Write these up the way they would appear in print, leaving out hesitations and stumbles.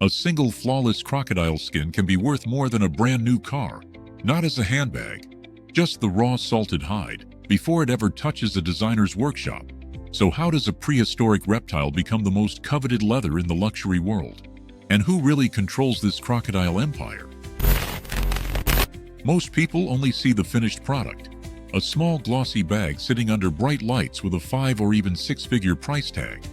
A single flawless crocodile skin can be worth more than a brand new car, not as a handbag, just the raw salted hide before it ever touches a designer's workshop. So how does a prehistoric reptile become the most coveted leather in the luxury world? And who really controls this crocodile empire? Most people only see the finished product, a small glossy bag sitting under bright lights with a 5 or even 6-figure price tag.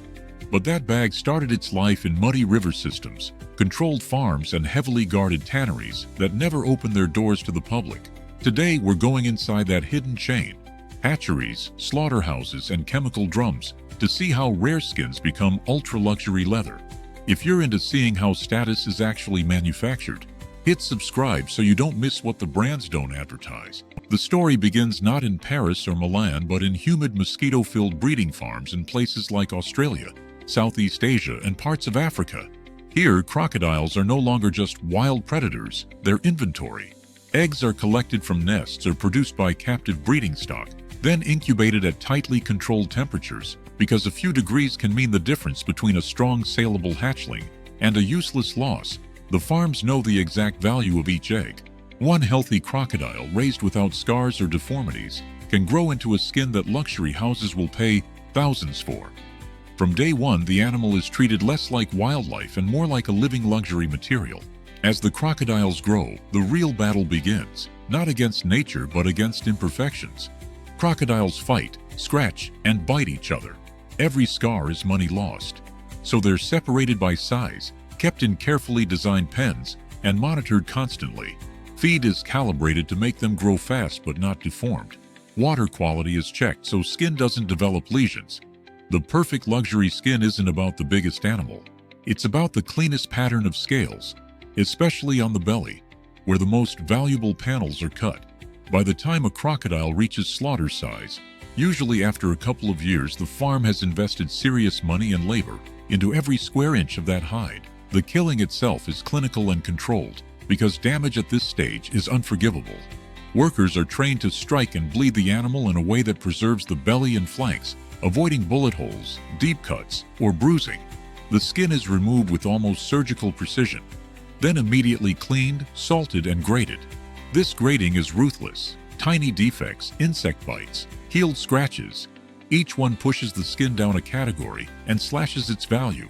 But that bag started its life in muddy river systems, controlled farms, and heavily guarded tanneries that never opened their doors to the public. Today, we're going inside that hidden chain, hatcheries, slaughterhouses, and chemical drums to see how rare skins become ultra-luxury leather. If you're into seeing how status is actually manufactured, hit subscribe so you don't miss what the brands don't advertise. The story begins not in Paris or Milan, but in humid, mosquito-filled breeding farms in places like Australia, Southeast Asia, and parts of Africa. Here, crocodiles are no longer just wild predators, they're inventory. Eggs are collected from nests or produced by captive breeding stock, then incubated at tightly controlled temperatures, because a few degrees can mean the difference between a strong saleable hatchling and a useless loss. The farms know the exact value of each egg. One healthy crocodile raised without scars or deformities can grow into a skin that luxury houses will pay thousands for. From day one, the animal is treated less like wildlife and more like a living luxury material. As the crocodiles grow, the real battle begins, not against nature but against imperfections. Crocodiles fight, scratch, and bite each other. Every scar is money lost. So they're separated by size, kept in carefully designed pens, and monitored constantly. Feed is calibrated to make them grow fast but not deformed. Water quality is checked so skin doesn't develop lesions. The perfect luxury skin isn't about the biggest animal. It's about the cleanest pattern of scales, especially on the belly, where the most valuable panels are cut. By the time a crocodile reaches slaughter size, usually after a couple of years, the farm has invested serious money and labor into every square inch of that hide. The killing itself is clinical and controlled, because damage at this stage is unforgivable. Workers are trained to strike and bleed the animal in a way that preserves the belly and flanks, avoiding bullet holes, deep cuts, or bruising. The skin is removed with almost surgical precision, then immediately cleaned, salted, and grated. This grating is ruthless. Tiny defects, insect bites, healed scratches, each one pushes the skin down a category and slashes its value.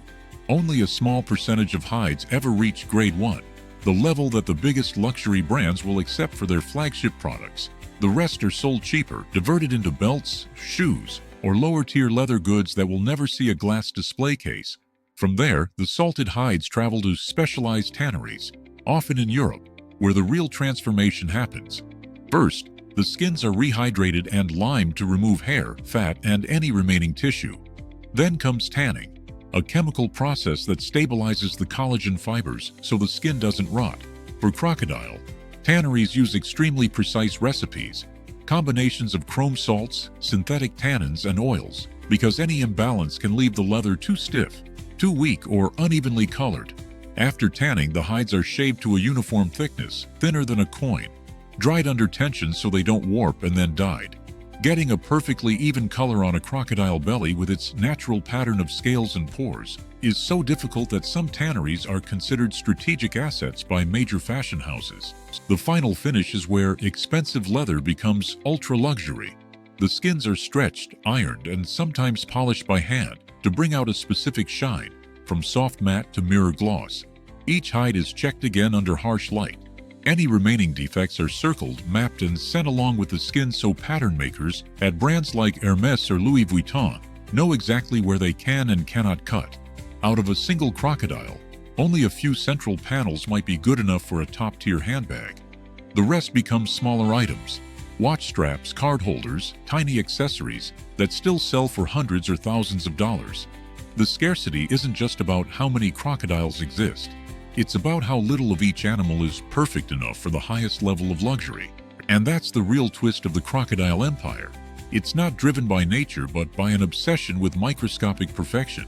Only a small percentage of hides ever reach grade 1, the level that the biggest luxury brands will accept for their flagship products. The rest are sold cheaper, diverted into belts, shoes, or lower-tier leather goods that will never see a glass display case. From there, the salted hides travel to specialized tanneries, often in Europe, where the real transformation happens. First, the skins are rehydrated and limed to remove hair, fat, and any remaining tissue. Then comes tanning, a chemical process that stabilizes the collagen fibers so the skin doesn't rot. For crocodile, tanneries use extremely precise recipes, combinations of chrome salts, synthetic tannins, and oils, because any imbalance can leave the leather too stiff, too weak, or unevenly colored. After tanning, the hides are shaved to a uniform thickness, thinner than a coin, dried under tension so they don't warp, and then dyed. Getting a perfectly even color on a crocodile belly with its natural pattern of scales and pores is so difficult that some tanneries are considered strategic assets by major fashion houses. The final finish is where expensive leather becomes ultra-luxury. The skins are stretched, ironed, and sometimes polished by hand to bring out a specific shine, from soft matte to mirror gloss. Each hide is checked again under harsh light. Any remaining defects are circled, mapped, and sent along with the skin so pattern makers at brands like Hermès or Louis Vuitton know exactly where they can and cannot cut. Out of a single crocodile, only a few central panels might be good enough for a top-tier handbag. The rest becomes smaller items, watch straps, card holders, tiny accessories that still sell for hundreds or thousands of dollars. The scarcity isn't just about how many crocodiles exist. It's about how little of each animal is perfect enough for the highest level of luxury. And that's the real twist of the crocodile empire. It's not driven by nature but by an obsession with microscopic perfection.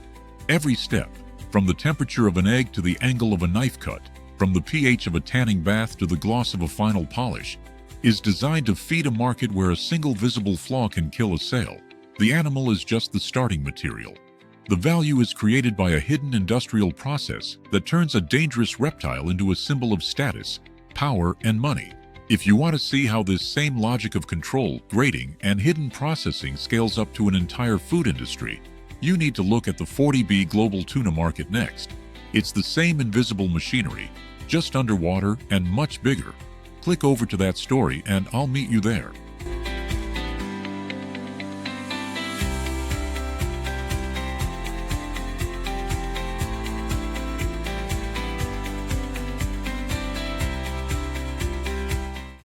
Every step, from the temperature of an egg to the angle of a knife cut, from the pH of a tanning bath to the gloss of a final polish, is designed to feed a market where a single visible flaw can kill a sale. The animal is just the starting material. The value is created by a hidden industrial process that turns a dangerous reptile into a symbol of status, power, and money. If you want to see how this same logic of control, grading, and hidden processing scales up to an entire food industry, you need to look at the 40B global tuna market next. It's the same invisible machinery, just underwater and much bigger. Click over to that story and I'll meet you there.